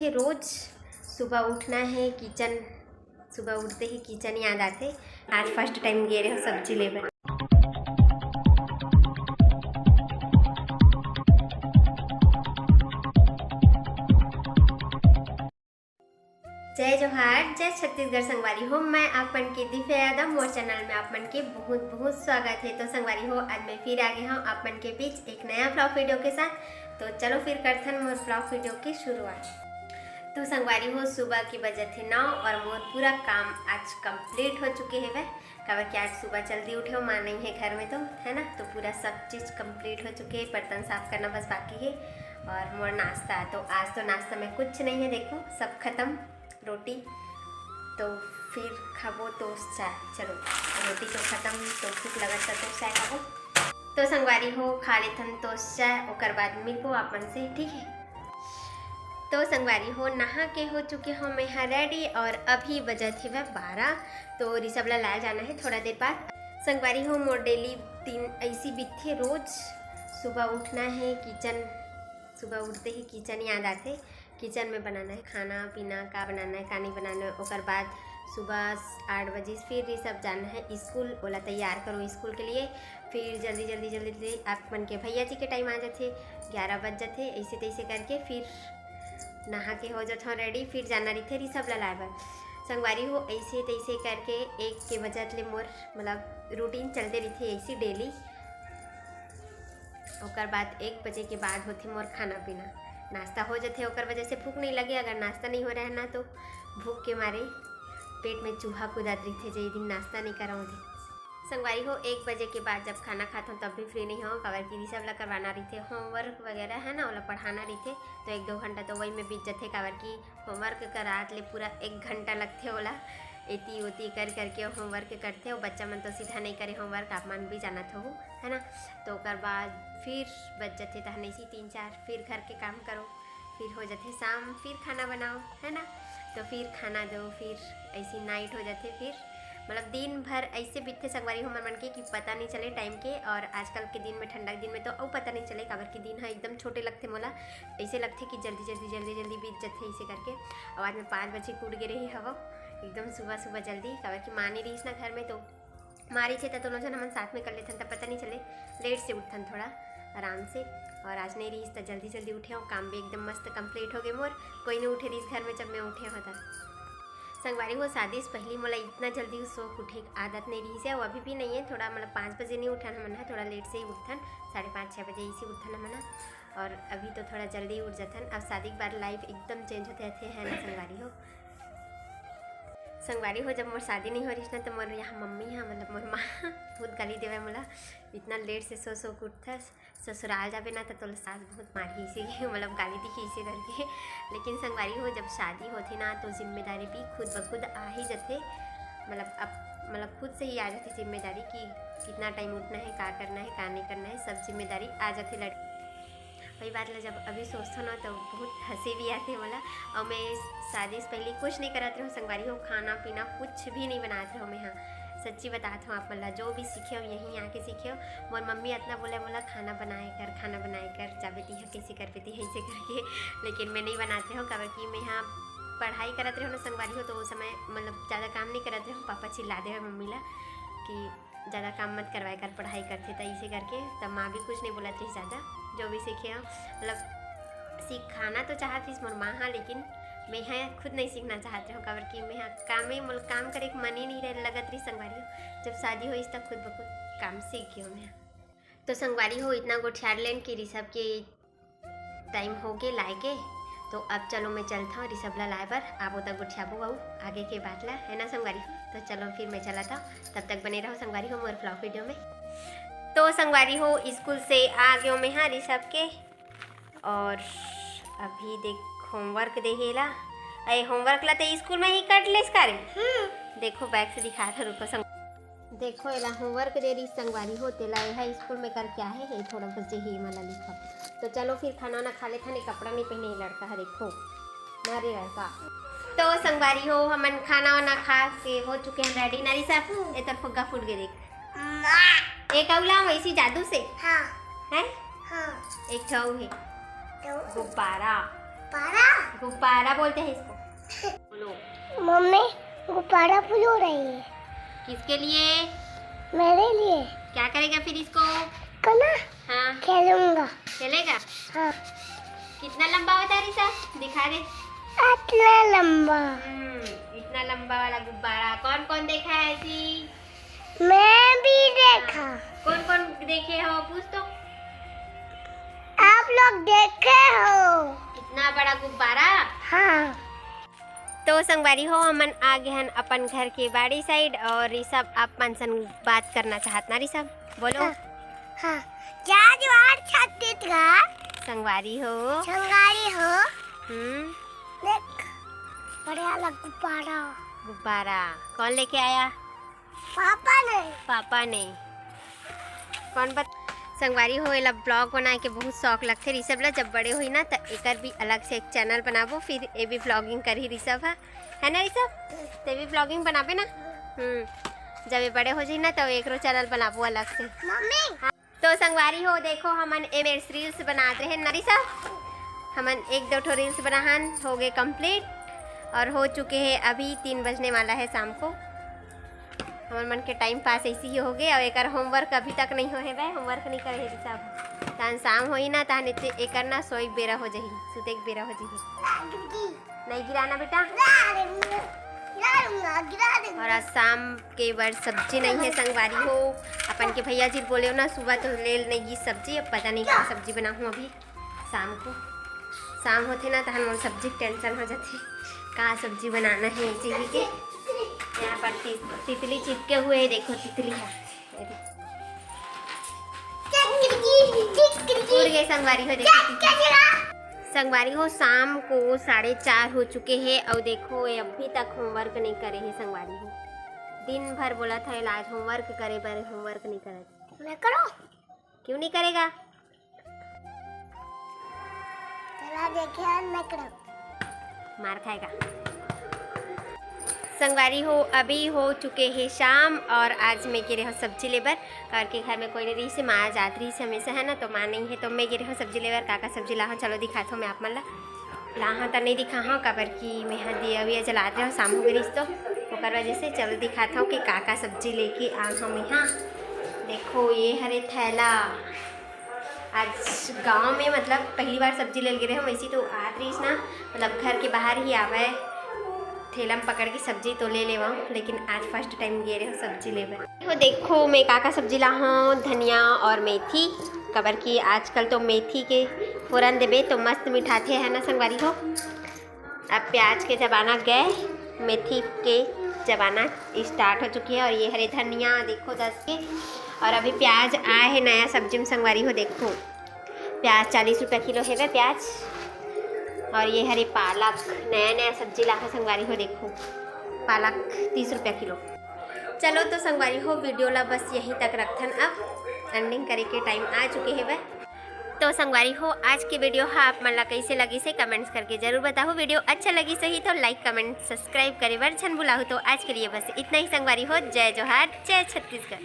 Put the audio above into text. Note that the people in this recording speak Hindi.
कि रोज़ सुबह उठना है, किचन सुबह उठते ही किचन याद आते। आज फर्स्ट टाइम गए रहे हो सब्जी लेवे। जय जोहार, जय छत्तीसगढ़ संगवारी हो। मैं आपन के दिव्या यादव, मोर चैनल में आपन के बहुत बहुत स्वागत है। तो संगवारी हो, आज मैं फिर आ गई हूँ आपन के बीच एक नया ब्लॉग वीडियो के साथ। तो चलो फिर करते हैं मोर ब्लॉग वीडियो की शुरुआत। तो संगवारी हो, सुबह की बजे थे 9 और मोर पूरा काम आज कंप्लीट हो चुके हैं। वह काबर कि आज सुबह जल्दी उठे हो, माँ नहीं है घर में तो है ना। तो पूरा सब चीज़ कंप्लीट हो चुके हैं, बर्तन साफ करना बस बाकी है। और मोर नाश्ता, तो आज तो नाश्ता में कुछ नहीं है, देखो सब खत्म। रोटी तो फिर खाबो तो चाय, चलो रोटी तो खत्म तो भूख लगा था तो चाय खाबो। तो संगवारी हो, खा लेथन तो चाय, ओकर बाद मिलबो अपन से, ठीक है। तो संगवारी हो, नहा के हो चुके हो मैं यहाँ रेडी और अभी बजा थी वह 12। तो ऋषभ ला लाया जाना है थोड़ा देर बाद। संगवारी हो, मोर डेली दिन ऐसी बीतती है। रोज़ सुबह उठना है, किचन सुबह उठते ही किचन याद आते। किचन में बनाना है खाना पीना, का बनाना है का नहीं बनाना है। और बाद सुबह 8 बजे फिर ऋषभ जाना है स्कूल, बोला तैयार करो स्कूल के लिए। फिर जल्दी जल्दी जल्दी जल्दी आप मन के भैया जी के टाइम आ जाते, 11 बज जाते। ऐसे तैसे करके फिर नहा के हो जाता हूँ रेडी, फिर जाना रही थे ऋषभ ला लाए बर। संगवारी हो, ऐसे तैसे करके 1 के बजे ले मोर मतलब रूटीन चलते रही थी ऐसी डेली। और बाद 1 बजे के बाद होती मोर खाना पीना, नाश्ता हो जाते। और वजह से भूख नहीं लगे। अगर नाश्ता नहीं हो रहा है ना तो भूख के मारे पेट में चूहा कूदात रही थे, जो दिन नाश्ता नहीं कराऊँ थे। संगवारी हो, 1 बजे के बाद जब खाना खाता हूँ तब भी फ्री नहीं हो, काबर की ऋषभ ला करवाना रही थे होमवर्क वगैरह है ना, वाला पढ़ाना रही थे। तो 1-2 घंटा तो वही में बीत जाते, काबर की होमवर्क करात ले पूरा 1 घंटा लगते होला। एती ओती कर करके होमवर्क करते हो। बच्चा मन तो सीधा नहीं करे होमवर्क, आप मन भी जाना हो है ना। तो ओकर बाद फिर बच जाते तहने सी 3-4, फिर घर के काम करो, फिर हो जाते शाम, फिर खाना बनाओ है ना। तो फिर खाना दो, फिर ऐसी नाइट हो जाते। फिर मतलब दिन भर ऐसे बीतते संगवारी हो मन के कि पता नहीं चले टाइम के। और आजकल के दिन में, ठंडा के दिन में तो अब पता नहीं चले, काबर के दिन है एकदम छोटे लगते मोला। ऐसे लगते कि जल्दी जल्दी जल्दी जल्दी बीत जाते ऐसे करके। और आज मैं 5 बजे कूद गए रही हवा एकदम सुबह सुबह जल्दी, काबर की माँ नहीं रही ना घर में। तो मारी थे तो दोनों जन हम साथ में कर लेते, तब पता नहीं चले। लेट से उठन थोड़ा आराम से। और आज नहीं रही तो जल्दी जल्दी उठे हो, काम भी एकदम मस्त कंप्लीट हो गए मोर। कोई नहीं उठे रही घर में जब मैं उठे होता। संगवारी हो, शादी से पहले मोला इतना जल्दी सो उठे आदत नहीं रही से, और अभी भी नहीं है। थोड़ा मतलब 5 बजे नहीं उठन हमन, थोड़ा लेट से ही उठन, 5:30-6 बजे इसी उठन हमन। और अभी तो थोड़ा जल्दी उठ जाथन। अब शादी के बाद लाइफ एकदम चेंज होते रहते हैं ना संगवारी हो। संगवारी हो, जब मोर शादी नहीं हो रही ना तो मोर यहाँ मम्मी यहाँ मतलब मोर माँ बहुत गाली देवे मोला, इतना लेट से सो के उठथस। ससुराल जाबे ना तो सास बहुत मारी इसे मतलब गाली दिखी इसे करके। लेकिन संगवारी हो, जब शादी होती ना तो जिम्मेदारी भी खुद ब खुद आ ही जाते। मतलब खुद से ही आ जाती जिम्मेदारी कि कितना टाइम उठना है, का करना है का नहीं करना है, सब जिम्मेदारी आ जाती लड़की। वही बात ला, जब अभी सोचता ना तो बहुत हंसी भी आती है मला। और मैं शादी से पहले कुछ नहीं कराती हूँ संगवारी हो, खाना पीना कुछ भी नहीं बनाती हूँ मैं यहाँ। सच्ची बताती हूँ आप मला, जो भी सीखे हो यहीं आके सीखे हो। मोर मम्मी इतना बोला खाना बनाए कर जा बेटी है कैसे कर बेटी है ऐसे करके। लेकिन मैं नहीं बनाती हूँ, काबर कि मैं यहाँ पढ़ाई करते रहो ना संगवारी हो। तो उस समय मतलब ज़्यादा काम नहीं करते हूँ, पापा चिल्ला दे मम्मी ला कि ज़्यादा काम मत करवाए कर, पढ़ाई करते तो ऐसे करके। तब माँ भी कुछ नहीं बोला थी ज़्यादा, जो भी सीखे हो मतलब सिखाना तो चाहती मोर माँ हाँ, लेकिन मैं यहाँ खुद नहीं सीखना चाहती हूँ, काबर कि मैं यहाँ काम करे मन ही नहीं रह लगत रही संगवारी हो। जब शादी हो इस तक खुद ब खुद काम सीख गई हूँ मैं। तो संगवारी हो, इतना गोठियार लेन कि ऋषभ के टाइम हो गए लाए के। तो अब चलो मैं चलता हूँ ऋषभ ला लाए बर, आप तक गोठियाबो आऊ आगे के बात ला है ना संगवारी हो। तो चलो फिर मैं चला था, तब तक बने रहो संगवारी हो मोर ब्लॉग वीडियो में। तो संगवारी हो, स्कूल से आ गए मैं हाँ ऋषभ के। और अभी देख होमवर्क देखेला, अरे होमवर्क ला तो स्कूल में ही कर ले इसका रे। देखो बैग से दिखा था, रुको देखो एला होमवर्क दे रही संगवारी हो, तेला यह स्कूल में कर क्या है थोड़ा बस ही मला लिखा। तो चलो फिर खाना ना खा ले था, कपड़ा नहीं पहने लड़का है देखो नारे लड़का। तो संगवारी हो, हमन खाना वाना खा के हो चुके हैं रेडी। नारी साहब ए तर फुग्गा फूट गए देख, एक अवला वैसी जादू से। हाँ है, हाँ एक छाऊ है गुब्बारा गुब्बारा बोलते हैं इसको। बोलो मम्मी गुब्बारा फूल हो रही है। किसके लिए? मेरे लिए। क्या करेगा फिर इसको? कना हाँ खेलूंगा। चलेगा। हाँ कितना लंबा होता है रिसा? दिखा दे। इतना लंबा। इतना लंबा वाला गुब्बारा कौन कौन देखा है ऐसी? मैं भी देखा। कौन कौन देखे हो पूछ तो। आप लोग देखे हो? इतना बड़ा गुब्बारा। हाँ। तो संगवारी हो हमन आ गए हैं अपन घर के बाड़ी साइड और ऋषभ आप मनसन बात करना चाहत ना ऋषभ बोलो। हाँ क्या ज्वार छत्तीसगढ़ संगवारी हो। संगारी हो। देख बड़ा वाला गुब्बारा। गुब्बारा कौन लेके आया? पापा ने। कौन बत संगवारी हो एला ब्लॉग बनाए के बहुत शौक लगते ऋषभ ला। जब बड़े हुई ना तो एकर भी अलग से एक चैनल बनाबो फिर ए भी ब्लॉगिंग करी ऋषभ है ना ऋषभ? ते भी ब्लॉगिंग बनाबे ना। जब ये बड़े हो जाए ना तो एक चैनल बनाबो अलग से। मम्मी हाँ। तो संगवारी हो देखो हमन एमेर्स रील्स बनाते रहे ना ऋषभ। हमन 1-2 रील्स बनाहन हो गए कंप्लीट और हो चुके हैं अभी 3 बजने वाला है शाम को। हमार मन के टाइम पास ऐसे ही हो गए और एक होमवर्क अभी तक नहीं हो है भाई। होमवर्क नहीं करे सब तहन शाम होई ना तहन एक ना सोई बेरा हो जाही सुते के बेरा हो जाही। नहीं गिराना बेटा। और आज शाम के बार सब्जी नहीं है संगवारी हो। अपन के भैया जी बोले हो ना सुबह तो ले नहीं सब्जी। अब पता नहीं क्या सब्जी बनाऊँ अभी शाम को। शाम होते ना तहन मोर सब्जी टेंशन हो जाती का सब्जी बनाना है इसी के। यहाँ पर तितली चिपके हुए है देखो तितली है। उड़ गए संगवारी हो देखो। संगवारी हो शाम को 4:30 हो चुके हैं और देखो ये अभी तक होमवर्क नहीं करे है संगवारी हो। दिन भर बोला था आज होमवर्क करे पर होमवर्क नहीं करे। मैं करो। क्यों नहीं करेगा? तेरा देखिए मैं करो। मार खाएगा। संगवारी हो अभी हो चुके हैं शाम और आज मैं गिरे हो सब्जी लेबर करके घर में कोई नहीं रही से माँ जात रही से हमेशा है ना तो माँ नहीं है तो मैं गिरे हो सब्जी लेबर काका सब्जी ला चलो दिखाता हूँ मैं आप मन ला तो नहीं दिखा हूँ काबर की मैं हाँ दिया विया जलाते हो शाम हो गई तो ओकर वजह से चलो दिखाता हूँ कि काका सब्जी लेके आ हम यहाँ। देखो ये हरे थैला आज गांव में मतलब पहली बार सब्जी ले गिरे हम ऐसी तो आत रही ना मतलब घर के बाहर ही आवे ठेला में पकड़ के सब्जी तो ले लेवा लेकिन आज फर्स्ट टाइम गए रहे हो सब्जी लेवे। तो देखो मैं काका सब्जी ला हूँ धनिया और मेथी कबर की आजकल तो मेथी के फ़ौरन देबे तो मस्त मिठाते है ना संगवारी हो। अब प्याज के ज़माना गए मेथी के ज़माना स्टार्ट हो चुकी है और ये हरे धनिया देखो 10 के और अभी प्याज आए है नया सब्जी में संगवारी हो। देखो प्याज 40 रुपये किलो है वे प्याज और ये हरे पालक नया सब्जी लाखा संगवारी हो। देखो पालक 30 रुपये किलो। चलो तो संगवारी हो वीडियो ला बस यहीं तक रखथन अब एंडिंग करे के टाइम आ चुके हैं वह। तो संगवारी हो आज की वीडियो हाँ आप मन ला कैसे लगी से कमेंट्स करके जरूर बताओ। वीडियो अच्छा लगी सही तो लाइक कमेंट सब्सक्राइब करे बर छन बुलाओ। तो आज के लिए बस इतना ही संगवारी हो। जय जोहार जय छत्तीसगढ़।